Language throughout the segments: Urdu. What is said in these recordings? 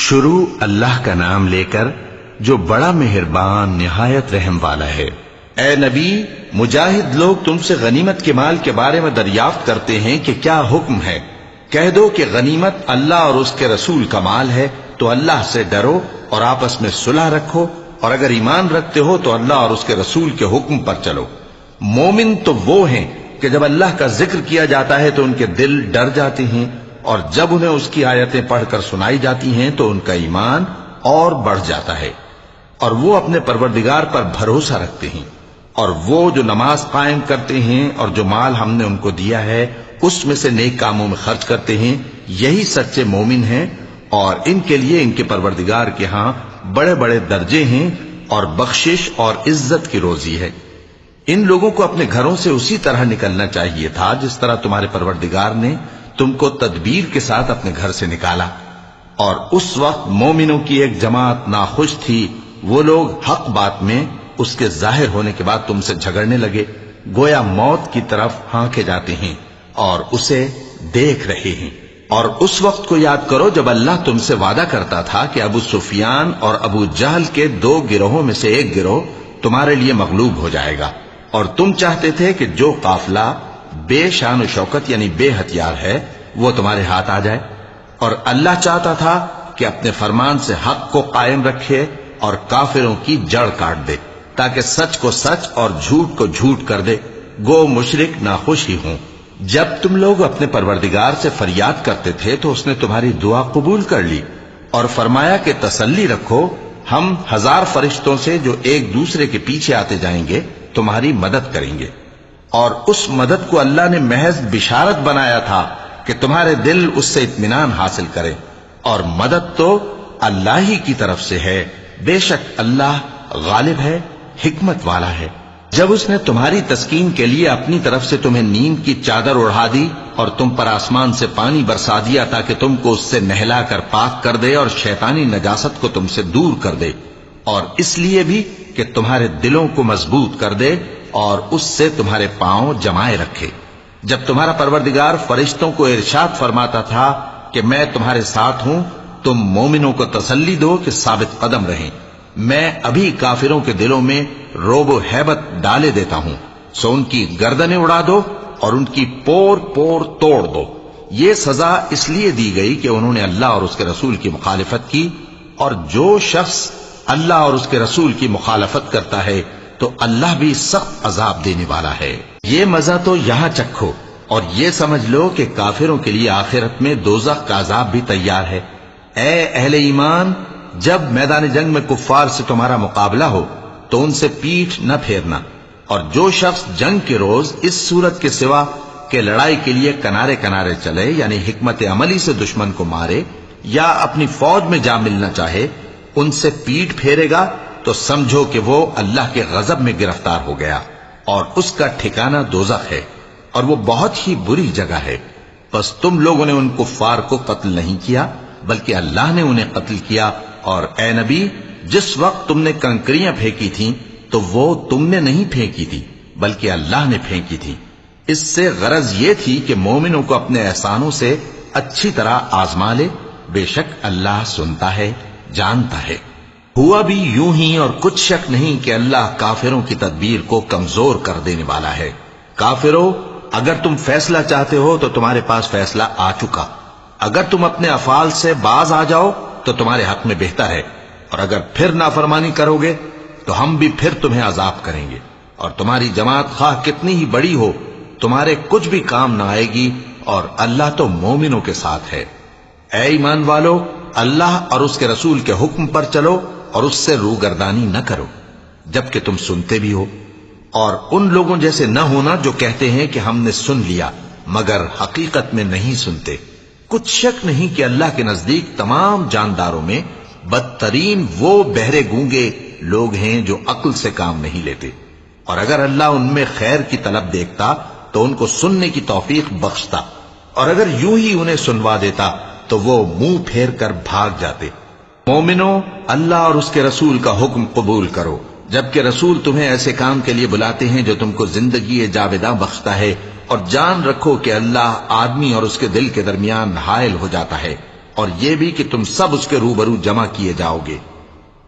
شروع اللہ کا نام لے کر جو بڑا مہربان نہایت رحم والا ہے۔ اے نبی، مجاہد لوگ تم سے غنیمت کے مال کے بارے میں دریافت کرتے ہیں کہ کیا حکم ہے۔ کہہ دو کہ غنیمت اللہ اور اس کے رسول کا مال ہے، تو اللہ سے ڈرو اور آپس میں صلح رکھو، اور اگر ایمان رکھتے ہو تو اللہ اور اس کے رسول کے حکم پر چلو۔ مومن تو وہ ہیں کہ جب اللہ کا ذکر کیا جاتا ہے تو ان کے دل ڈر جاتے ہیں، اور جب انہیں اس کی آیتیں پڑھ کر سنائی جاتی ہیں تو ان کا ایمان اور بڑھ جاتا ہے، اور وہ اپنے پروردگار پر بھروسہ رکھتے ہیں، اور وہ جو نماز قائم کرتے ہیں اور جو مال ہم نے ان کو دیا ہے اس میں سے نیک کاموں میں خرچ کرتے ہیں، یہی سچے مومن ہیں، اور ان کے لیے ان کے پروردگار کے ہاں بڑے بڑے درجے ہیں اور بخشش اور عزت کی روزی ہے۔ ان لوگوں کو اپنے گھروں سے اسی طرح نکلنا چاہیے تھا جس طرح تمہارے پروردگار نے تم کو تدبیر کے ساتھ اپنے گھر سے نکالا، اور اس وقت مومنوں کی ایک جماعت ناخوش تھی، وہ لوگ حق بات میں اس کے ظاہر ہونے کے بعد تم سے جھگڑنے لگے، گویا موت کی طرف ہانکے جاتے ہیں اور اسے دیکھ رہے ہیں۔ اور اس وقت کو یاد کرو جب اللہ تم سے وعدہ کرتا تھا کہ ابو سفیان اور ابو جہل کے 2 گروہوں میں سے ایک گروہ تمہارے لیے مغلوب ہو جائے گا، اور تم چاہتے تھے کہ جو قافلہ بے شان و شوکت یعنی بے ہتھیار ہے وہ تمہارے ہاتھ آ جائے، اور اللہ چاہتا تھا کہ اپنے فرمان سے حق کو قائم رکھے اور کافروں کی جڑ کاٹ دے، تاکہ سچ کو سچ اور جھوٹ کو جھوٹ کر دے، گو مشرک ناخوش ہی ہوں۔ جب تم لوگ اپنے پروردگار سے فریاد کرتے تھے تو اس نے تمہاری دعا قبول کر لی اور فرمایا کہ تسلی رکھو، ہم 1000 فرشتوں سے جو ایک دوسرے کے پیچھے آتے جائیں گے تمہاری مدد کریں گے۔ اور اس مدد کو اللہ نے محض بشارت بنایا تھا کہ تمہارے دل اس سے اطمینان حاصل کرے، اور مدد تو اللہ ہی کی طرف سے ہے، بے شک اللہ غالب ہے، حکمت والا ہے۔ جب اس نے تمہاری تسکین کے لیے اپنی طرف سے تمہیں نیند کی چادر اڑا دی اور تم پر آسمان سے پانی برسا دیا تاکہ تم کو اس سے نہلا کر پاک کر دے اور شیطانی نجاست کو تم سے دور کر دے، اور اس لیے بھی کہ تمہارے دلوں کو مضبوط کر دے اور اس سے تمہارے پاؤں جمائے رکھے۔ جب تمہارا پروردگار فرشتوں کو ارشاد فرماتا تھا کہ میں تمہارے ساتھ ہوں، تم مومنوں کو تسلی دو کہ ثابت قدم رہیں، میں ابھی کافروں کے دلوں میں روب و ہیبت ڈالے دیتا ہوں، سو ان کی گردنیں اڑا دو اور ان کی پور پور توڑ دو۔ یہ سزا اس لیے دی گئی کہ انہوں نے اللہ اور اس کے رسول کی مخالفت کی، اور جو شخص اللہ اور اس کے رسول کی مخالفت کرتا ہے تو اللہ بھی سخت عذاب دینے والا ہے۔ یہ مزہ تو یہاں چکھو، اور یہ سمجھ لو کہ کافروں کے لیے آخرت میں دوزخ کا عذاب بھی تیار ہے۔ اے اہل ایمان، جب میدان جنگ میں کفار سے تمہارا مقابلہ ہو تو ان سے پیٹھ نہ پھیرنا، اور جو شخص جنگ کے روز اس صورت کے سوا کہ لڑائی کے لیے کنارے کنارے چلے یعنی حکمت عملی سے دشمن کو مارے یا اپنی فوج میں جا ملنا چاہے، ان سے پیٹھ پھیرے گا تو سمجھو کہ وہ اللہ کے غضب میں گرفتار ہو گیا، اور اس کا ٹھکانہ دوزخ ہے، اور وہ بہت ہی بری جگہ ہے۔ بس تم لوگوں نے ان کفار کو قتل نہیں کیا بلکہ اللہ نے انہیں قتل کیا، اور اے نبی، جس وقت تم نے کنکریاں پھینکی تھیں تو وہ تم نے نہیں پھینکی تھی بلکہ اللہ نے پھینکی تھی۔ اس سے غرض یہ تھی کہ مومنوں کو اپنے احسانوں سے اچھی طرح آزما لے، بے شک اللہ سنتا ہے، جانتا ہے۔ ہوا بھی یوں ہی، اور کچھ شک نہیں کہ اللہ کافروں کی تدبیر کو کمزور کر دینے والا ہے۔ کافروں، اگر تم فیصلہ چاہتے ہو تو تمہارے پاس فیصلہ آ چکا، اگر تم اپنے افعال سے باز آ جاؤ تو تمہارے حق میں بہتر ہے، اور اگر پھر نافرمانی کرو گے تو ہم بھی پھر تمہیں عذاب کریں گے، اور تمہاری جماعت خواہ کتنی ہی بڑی ہو تمہارے کچھ بھی کام نہ آئے گی، اور اللہ تو مومنوں کے ساتھ ہے۔ اے ایمان والو، اللہ اور اس کے رسول کے حکم پر چلو اور اس سے روگردانی نہ کرو جبکہ تم سنتے بھی ہو، اور ان لوگوں جیسے نہ ہونا جو کہتے ہیں کہ ہم نے سن لیا مگر حقیقت میں نہیں سنتے۔ کچھ شک نہیں کہ اللہ کے نزدیک تمام جانداروں میں بدترین وہ بہرے گونگے لوگ ہیں جو عقل سے کام نہیں لیتے، اور اگر اللہ ان میں خیر کی طلب دیکھتا تو ان کو سننے کی توفیق بخشتا، اور اگر یوں ہی انہیں سنوا دیتا تو وہ منہ پھیر کر بھاگ جاتے۔ مومنوں، اللہ اور اس کے رسول کا حکم قبول کرو، جبکہ رسول تمہیں ایسے کام کے لیے بلاتے ہیں جو تم کو زندگی جاوداں بخشتا ہے، اور جان رکھو کہ اللہ آدمی اور اس کے دل کے درمیان حائل ہو جاتا ہے، اور یہ بھی کہ تم سب اس کے روبرو جمع کیے جاؤ گے،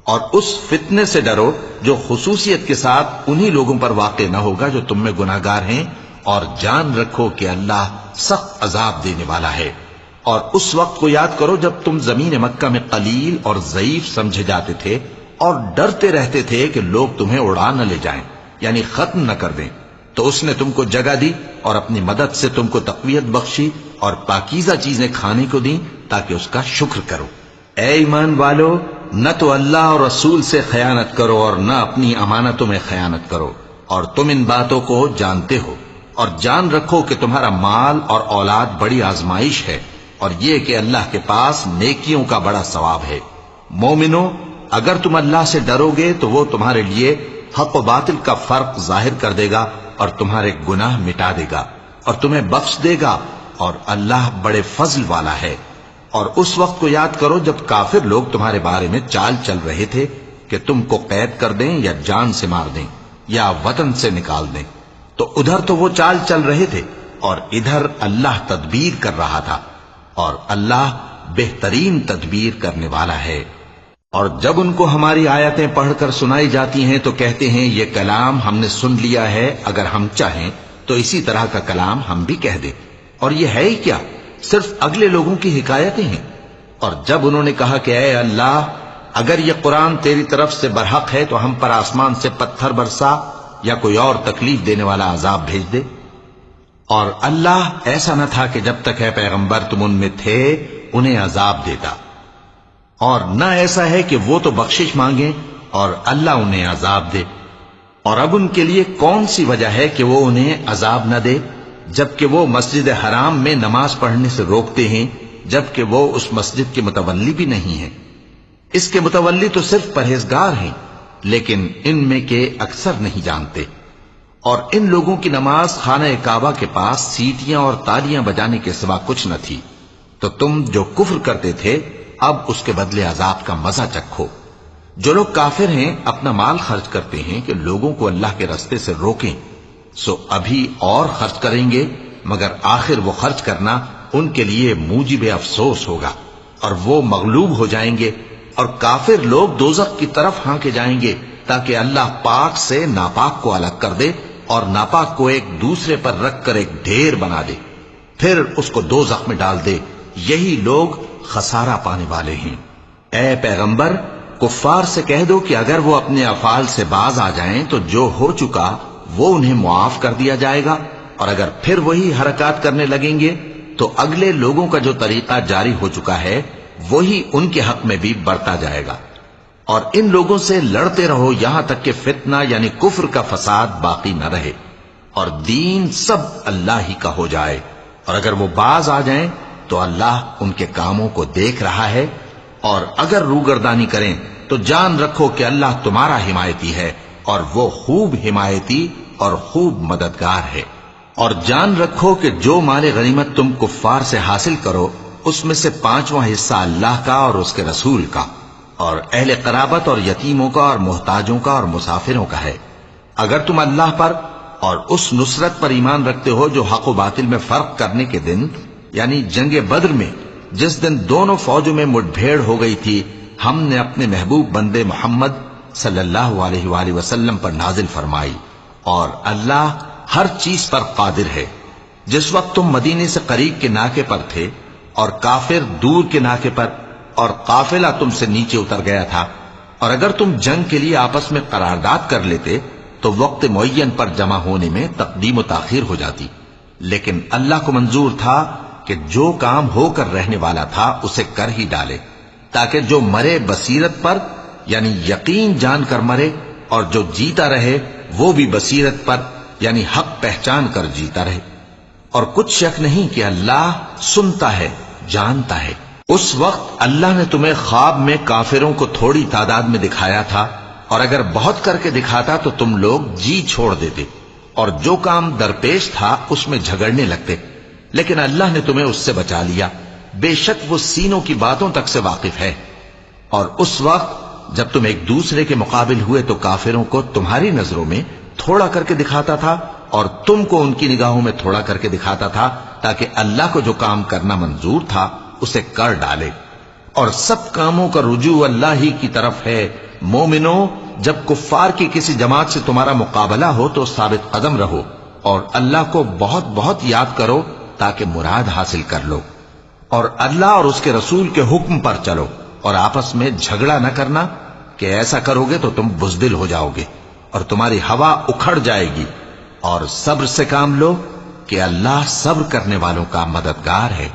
اور اس فتنے سے ڈرو جو خصوصیت کے ساتھ انہی لوگوں پر واقع نہ ہوگا جو تم میں گناہگار ہیں، اور جان رکھو کہ اللہ سخت عذاب دینے والا ہے۔ اور اس وقت کو یاد کرو جب تم زمین مکہ میں قلیل اور ضعیف سمجھے جاتے تھے اور ڈرتے رہتے تھے کہ لوگ تمہیں اڑا نہ لے جائیں، یعنی ختم نہ کر دیں، تو اس نے تم کو جگہ دی اور اپنی مدد سے تم کو تقویت بخشی اور پاکیزہ چیزیں کھانے کو دیں تاکہ اس کا شکر کرو۔ اے ایمان والو، نہ تو اللہ اور رسول سے خیانت کرو اور نہ اپنی امانتوں میں خیانت کرو، اور تم ان باتوں کو جانتے ہو، اور جان رکھو کہ تمہارا مال اور اولاد بڑی آزمائش ہے، اور یہ کہ اللہ کے پاس نیکیوں کا بڑا ثواب ہے۔ مومنو، اگر تم اللہ سے ڈرو گے تو وہ تمہارے لیے حق و باطل کا فرق ظاہر کر دے گا اور تمہارے گناہ مٹا دے گا اور تمہیں بخش دے گا، اور اللہ بڑے فضل والا ہے۔ اور اس وقت کو یاد کرو جب کافر لوگ تمہارے بارے میں چال چل رہے تھے کہ تم کو قید کر دیں یا جان سے مار دیں یا وطن سے نکال دیں، تو ادھر تو وہ چال چل رہے تھے اور ادھر اللہ تدبیر کر رہا تھا، اور اللہ بہترین تدبیر کرنے والا ہے۔ اور جب ان کو ہماری آیتیں پڑھ کر سنائی جاتی ہیں تو کہتے ہیں یہ کلام ہم نے سن لیا ہے، اگر ہم چاہیں تو اسی طرح کا کلام ہم بھی کہہ دیں، اور یہ ہے ہی کیا، صرف اگلے لوگوں کی حکایتیں ہیں۔ اور جب انہوں نے کہا کہ اے اللہ، اگر یہ قرآن تیری طرف سے برحق ہے تو ہم پر آسمان سے پتھر برسا یا کوئی اور تکلیف دینے والا عذاب بھیج دے۔ اور اللہ ایسا نہ تھا کہ جب تک اے پیغمبر تم ان میں تھے انہیں عذاب دیتا، اور نہ ایسا ہے کہ وہ تو بخشش مانگیں اور اللہ انہیں عذاب دے۔ اور اب ان کے لیے کون سی وجہ ہے کہ وہ انہیں عذاب نہ دے، جبکہ وہ مسجد حرام میں نماز پڑھنے سے روکتے ہیں، جبکہ وہ اس مسجد کے متولی بھی نہیں ہیں۔ اس کے متولی تو صرف پرہیزگار ہیں، لیکن ان میں کے اکثر نہیں جانتے۔ اور ان لوگوں کی نماز خانہ کعبہ کے پاس سیٹیاں اور تالیاں بجانے کے سوا کچھ نہ تھی، تو تم جو کفر کرتے تھے اب اس کے بدلے عذاب کا مزہ چکھو۔ جو لوگ کافر ہیں اپنا مال خرچ کرتے ہیں کہ لوگوں کو اللہ کے راستے سے روکیں، سو ابھی اور خرچ کریں گے، مگر آخر وہ خرچ کرنا ان کے لیے موجب افسوس ہوگا، اور وہ مغلوب ہو جائیں گے، اور کافر لوگ دوزخ کی طرف ہانکے جائیں گے تاکہ اللہ پاک سے ناپاک کو الگ کر دے اور ناپاک کو ایک دوسرے پر رکھ کر ایک ڈھیر بنا دے، پھر اس کو دوزخ میں ڈال دے۔ یہی لوگ خسارہ پانے والے ہیں۔ اے پیغمبر، کفار سے کہہ دو کہ اگر وہ اپنے افعال سے باز آ جائیں تو جو ہو چکا وہ انہیں معاف کر دیا جائے گا، اور اگر پھر وہی حرکات کرنے لگیں گے تو اگلے لوگوں کا جو طریقہ جاری ہو چکا ہے وہی ان کے حق میں بھی بڑھتا جائے گا۔ اور ان لوگوں سے لڑتے رہو یہاں تک کہ فتنہ یعنی کفر کا فساد باقی نہ رہے اور دین سب اللہ ہی کا ہو جائے، اور اگر وہ باز آ جائیں تو اللہ ان کے کاموں کو دیکھ رہا ہے، اور اگر روگردانی کریں تو جان رکھو کہ اللہ تمہارا حمایتی ہے، اور وہ خوب حمایتی اور خوب مددگار ہے۔ اور جان رکھو کہ جو مال غنیمت تم کفار سے حاصل کرو اس میں سے 5واں حصہ اللہ کا اور اس کے رسول کا، اور اہل قرابت اور یتیموں کا اور محتاجوں کا اور مسافروں کا ہے۔ اگر تم اللہ پر اور اس نصرت پر ایمان رکھتے ہو جو حق و باطل میں فرق کرنے کے دن یعنی جنگ بدر میں جس دن دونوں فوجوں میں مٹ بھیڑ ہو گئی تھی، ہم نے اپنے محبوب بندے محمد صلی اللہ علیہ وآلہ وسلم پر نازل فرمائی، اور اللہ ہر چیز پر قادر ہے۔ جس وقت تم مدینے سے قریب کے ناکے پر تھے اور کافر دور کے ناکے پر، اور قافلہ تم سے نیچے اتر گیا تھا، اور اگر تم جنگ کے لیے آپس میں قرارداد کر لیتے تو وقت معین پر جمع ہونے میں تقدیم و تاخیر ہو جاتی، لیکن اللہ کو منظور تھا کہ جو کام ہو کر رہنے والا تھا اسے کر ہی ڈالے، تاکہ جو مرے بصیرت پر یعنی یقین جان کر مرے، اور جو جیتا رہے وہ بھی بصیرت پر یعنی حق پہچان کر جیتا رہے۔ اور کچھ شک نہیں کہ اللہ سنتا ہے، جانتا ہے۔ اس وقت اللہ نے تمہیں خواب میں کافروں کو تھوڑی تعداد میں دکھایا تھا، اور اگر بہت کر کے دکھاتا تو تم لوگ جی چھوڑ دیتے اور جو کام درپیش تھا اس میں جھگڑنے لگتے، لیکن اللہ نے تمہیں اس سے بچا لیا، بے شک وہ سینوں کی باتوں تک سے واقف ہے۔ اور اس وقت جب تم ایک دوسرے کے مقابل ہوئے تو کافروں کو تمہاری نظروں میں تھوڑا کر کے دکھاتا تھا اور تم کو ان کی نگاہوں میں تھوڑا کر کے دکھاتا تھا، تاکہ اللہ کو جو کام کرنا منظور تھا اسے کر ڈالے، اور سب کاموں کا رجوع اللہ ہی کی طرف ہے۔ مومنو، جب کفار کی کسی جماعت سے تمہارا مقابلہ ہو تو ثابت قدم رہو اور اللہ کو بہت بہت یاد کرو تاکہ مراد حاصل کر لو، اور اللہ اور اس کے رسول کے حکم پر چلو، اور آپس میں جھگڑا نہ کرنا کہ ایسا کرو گے تو تم بزدل ہو جاؤ گے اور تمہاری ہوا اکھڑ جائے گی، اور صبر سے کام لو کہ اللہ صبر کرنے والوں کا مددگار ہے۔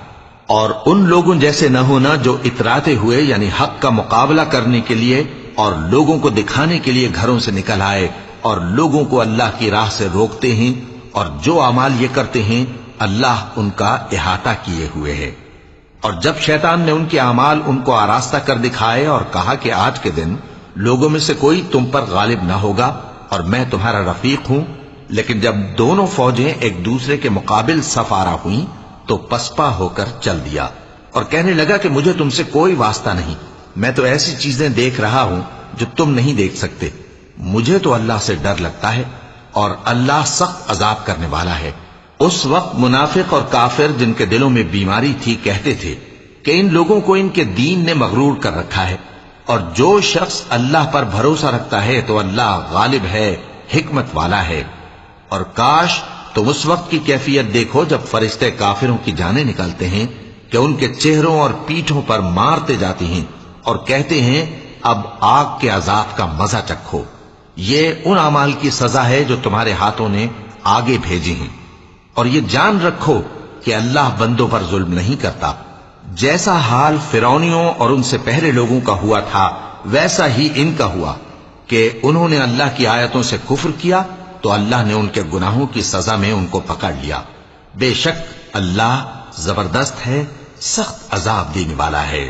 اور ان لوگوں جیسے نہ ہونا جو اتراتے ہوئے یعنی حق کا مقابلہ کرنے کے لیے اور لوگوں کو دکھانے کے لیے گھروں سے نکل آئے اور لوگوں کو اللہ کی راہ سے روکتے ہیں، اور جو اعمال یہ کرتے ہیں اللہ ان کا احاطہ کیے ہوئے ہے۔ اور جب شیطان نے ان کے اعمال ان کو آراستہ کر دکھائے اور کہا کہ آج کے دن لوگوں میں سے کوئی تم پر غالب نہ ہوگا اور میں تمہارا رفیق ہوں، لیکن جب دونوں فوجیں ایک دوسرے کے مقابل صف آرا ہوئیں تو پسپا ہو کر چل دیا اور کہنے لگا کہ مجھے تم سے کوئی واسطہ نہیں، میں تو ایسی چیزیں دیکھ رہا ہوں جو تم نہیں دیکھ سکتے، مجھے تو اللہ سے ڈر لگتا ہے اور اللہ سخت عذاب کرنے والا ہے۔ اس وقت منافق اور کافر جن کے دلوں میں بیماری تھی کہتے تھے کہ ان لوگوں کو ان کے دین نے مغرور کر رکھا ہے، اور جو شخص اللہ پر بھروسہ رکھتا ہے تو اللہ غالب ہے، حکمت والا ہے۔ اور کاش تم اس وقت کی کیفیت دیکھو جب فرشتے کافروں کی جانیں نکلتے ہیں کہ ان کے چہروں اور پیٹھوں پر مارتے جاتی ہیں اور کہتے ہیں اب آگ کے عذاب کا مزہ چکھو، یہ ان اعمال کی سزا ہے جو تمہارے ہاتھوں نے آگے بھیجی ہیں، اور یہ جان رکھو کہ اللہ بندوں پر ظلم نہیں کرتا۔ جیسا حال فرعونیوں اور ان سے پہلے لوگوں کا ہوا تھا ویسا ہی ان کا ہوا کہ انہوں نے اللہ کی آیتوں سے کفر کیا تو اللہ نے ان کے گناہوں کی سزا میں ان کو پکڑ لیا۔ بے شک اللہ زبردست ہے، سخت عذاب دینے والا ہے۔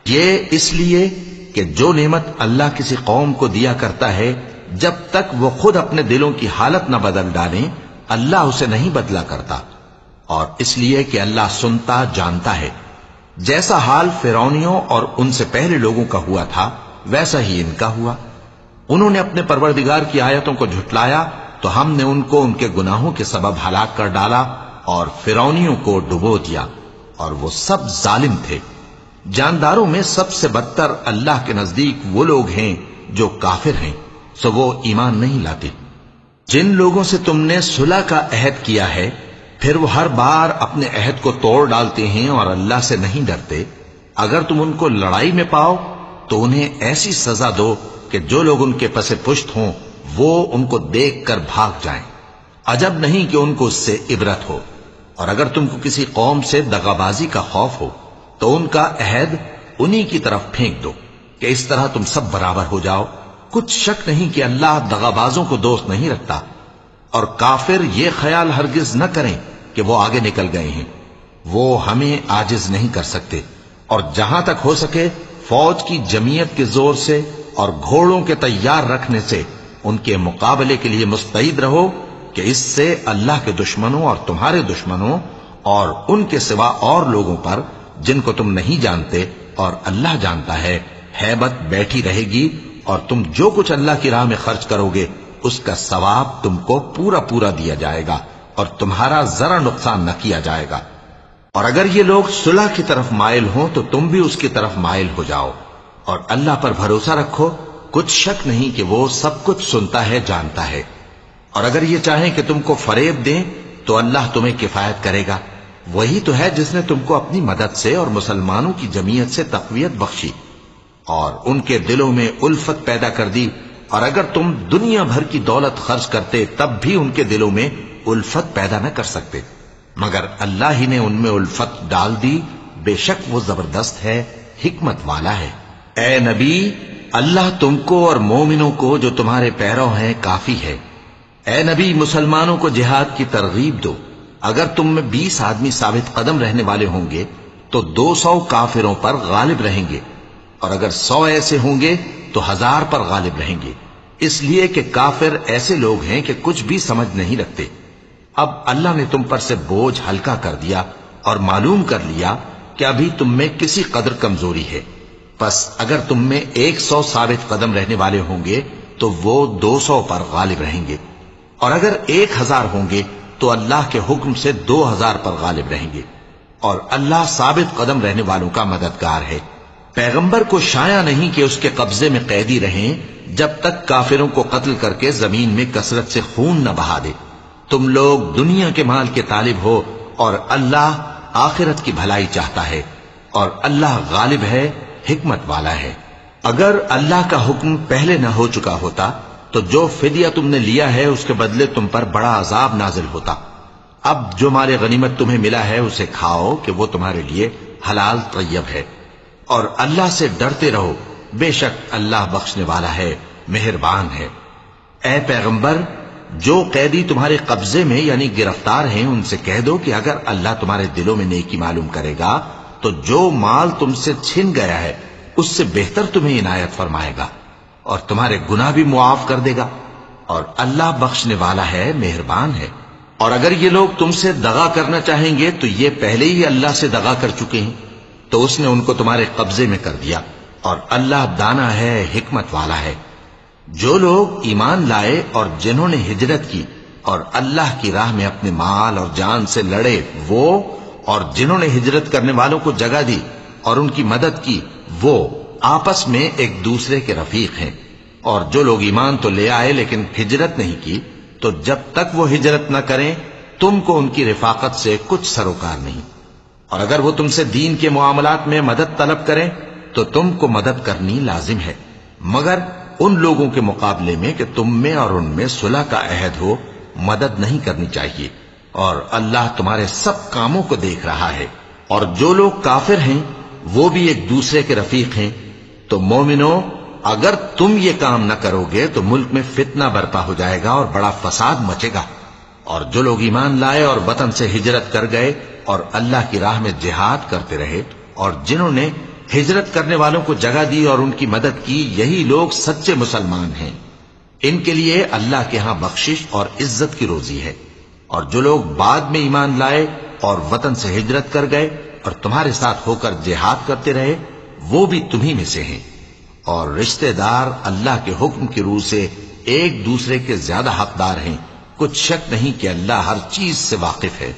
یہ اس لیے کہ جو نعمت اللہ کسی قوم کو دیا کرتا ہے جب تک وہ خود اپنے دلوں کی حالت نہ بدل ڈالیں اللہ اسے نہیں بدلا کرتا، اور اس لیے کہ اللہ سنتا جانتا ہے۔ جیسا حال فرعونیوں اور ان سے پہلے لوگوں کا ہوا تھا ویسا ہی ان کا ہوا۔ انہوں نے اپنے پروردگار کی آیتوں کو جھٹلایا تو ہم نے ان کو ان کے گناہوں کے سبب ہلاک کر ڈالا اور فرعونیوں کو ڈبو دیا، اور وہ سب ظالم تھے۔ جانداروں میں سب سے بدتر اللہ کے نزدیک وہ لوگ ہیں جو کافر ہیں، سو وہ ایمان نہیں لاتے۔ جن لوگوں سے تم نے صلح کا عہد کیا ہے پھر وہ ہر بار اپنے عہد کو توڑ ڈالتے ہیں اور اللہ سے نہیں ڈرتے، اگر تم ان کو لڑائی میں پاؤ تو انہیں ایسی سزا دو کہ جو لوگ ان کے پس پشت ہوں وہ ان کو دیکھ کر بھاگ جائیں، عجب نہیں کہ ان کو اس سے عبرت ہو۔ اور اگر تم کو کسی قوم سے دغابازی کا خوف ہو تو ان کا عہد انہی کی طرف پھینک دو کہ اس طرح تم سب برابر ہو جاؤ۔ کچھ شک نہیں کہ اللہ دغابازوں کو دوست نہیں رکھتا، اور کافر یہ خیال ہرگز نہ کریں کہ وہ آگے نکل گئے ہیں، وہ ہمیں عاجز نہیں کر سکتے۔ اور جہاں تک ہو سکے فوج کی جمعیت کے زور سے اور گھوڑوں کے تیار رکھنے سے ان کے مقابلے کے لیے مستعد رہو کہ اس سے اللہ کے دشمنوں اور تمہارے دشمنوں اور ان کے سوا اور لوگوں پر جن کو تم نہیں جانتے اور اللہ جانتا ہے ہیبت بیٹھی رہے گی، اور تم جو کچھ اللہ کی راہ میں خرچ کرو گے اس کا ثواب تم کو پورا پورا دیا جائے گا اور تمہارا ذرا نقصان نہ کیا جائے گا۔ اور اگر یہ لوگ صلح کی طرف مائل ہوں تو تم بھی اس کی طرف مائل ہو جاؤ، اور اللہ پر بھروسہ رکھو، کچھ شک نہیں کہ وہ سب کچھ سنتا ہے، جانتا ہے۔ اور اگر یہ چاہیں کہ تم کو فریب دیں تو اللہ تمہیں کفایت کرے گا، وہی تو ہے جس نے تم کو اپنی مدد سے اور مسلمانوں کی جمعیت سے تقویت بخشی اور ان کے دلوں میں الفت پیدا کر دی، اور اگر تم دنیا بھر کی دولت خرچ کرتے تب بھی ان کے دلوں میں الفت پیدا نہ کر سکتے، مگر اللہ ہی نے ان میں الفت ڈال دی، بے شک وہ زبردست ہے، حکمت والا ہے۔ اے نبی، اللہ تم کو اور مومنوں کو جو تمہارے پیرو ہیں کافی ہے۔ اے نبی، مسلمانوں کو جہاد کی ترغیب دو۔ اگر تم میں 20 آدمی ثابت قدم رہنے والے ہوں گے تو 200 کافروں پر غالب رہیں گے، اور اگر 100 ایسے ہوں گے تو 1000 پر غالب رہیں گے، اس لیے کہ کافر ایسے لوگ ہیں کہ کچھ بھی سمجھ نہیں رکھتے۔ اب اللہ نے تم پر سے بوجھ ہلکا کر دیا اور معلوم کر لیا کہ ابھی تم میں کسی قدر کمزوری ہے، پس اگر تم میں 100 ثابت قدم رہنے والے ہوں گے تو وہ 200 پر غالب رہیں گے، اور اگر 1000 ہوں گے تو اللہ کے حکم سے 2000 پر غالب رہیں گے۔ اور اللہ ثابت قدم رہنے والوں کا مددگار ہے۔ پیغمبر کو شایع نہیں کہ اس کے قبضے میں قیدی رہیں جب تک کافروں کو قتل کر کے زمین میں کثرت سے خون نہ بہا دے۔ تم لوگ دنیا کے مال کے طالب ہو اور اللہ آخرت کی بھلائی چاہتا ہے، اور اللہ غالب ہے، حکمت والا ہے۔ اگر اللہ کا حکم پہلے نہ ہو چکا ہوتا تو جو فدیہ تم نے لیا ہے اس کے بدلے تم پر بڑا عذاب نازل ہوتا۔ اب جو مال غنیمت تمہیں ملا ہے اسے کھاؤ کہ وہ تمہارے لیے حلال طیب ہے، اور اللہ سے ڈرتے رہو، بے شک اللہ بخشنے والا ہے، مہربان ہے۔ اے پیغمبر، جو قیدی تمہارے قبضے میں یعنی گرفتار ہیں ان سے کہہ دو کہ اگر اللہ تمہارے دلوں میں نیکی معلوم کرے گا تو جو مال تم سے چھن گیا ہے اس سے بہتر تمہیں عنایت فرمائے گا، اور تمہارے گناہ بھی معاف کر دے گا، اور اللہ بخشنے والا ہے، مہربان ہے۔ اور اگر یہ لوگ تم سے دغا کرنا چاہیں گے تو یہ پہلے ہی اللہ سے دغا کر چکے ہیں، تو اس نے ان کو تمہارے قبضے میں کر دیا، اور اللہ دانا ہے، حکمت والا ہے۔ جو لوگ ایمان لائے اور جنہوں نے ہجرت کی اور اللہ کی راہ میں اپنے مال اور جان سے لڑے، وہ اور جنہوں نے ہجرت کرنے والوں کو جگہ دی اور ان کی مدد کی، وہ آپس میں ایک دوسرے کے رفیق ہیں۔ اور جو لوگ ایمان تو لے آئے لیکن ہجرت نہیں کی، تو جب تک وہ ہجرت نہ کریں تم کو ان کی رفاقت سے کچھ سروکار نہیں۔ اور اگر وہ تم سے دین کے معاملات میں مدد طلب کریں تو تم کو مدد کرنی لازم ہے، مگر ان لوگوں کے مقابلے میں کہ تم میں اور ان میں صلح کا عہد ہو مدد نہیں کرنی چاہیے، اور اللہ تمہارے سب کاموں کو دیکھ رہا ہے۔ اور جو لوگ کافر ہیں وہ بھی ایک دوسرے کے رفیق ہیں۔ تو مومنو، اگر تم یہ کام نہ کرو گے تو ملک میں فتنہ برپا ہو جائے گا اور بڑا فساد مچے گا۔ اور جو لوگ ایمان لائے اور وطن سے ہجرت کر گئے اور اللہ کی راہ میں جہاد کرتے رہے، اور جنہوں نے ہجرت کرنے والوں کو جگہ دی اور ان کی مدد کی، یہی لوگ سچے مسلمان ہیں۔ ان کے لیے اللہ کے ہاں بخشش اور عزت کی روزی ہے۔ اور جو لوگ بعد میں ایمان لائے اور وطن سے ہجرت کر گئے اور تمہارے ساتھ ہو کر جہاد کرتے رہے، وہ بھی تمہیں میں سے ہیں۔ اور رشتہ دار اللہ کے حکم کی روح سے ایک دوسرے کے زیادہ حقدار ہیں، کچھ شک نہیں کہ اللہ ہر چیز سے واقف ہے۔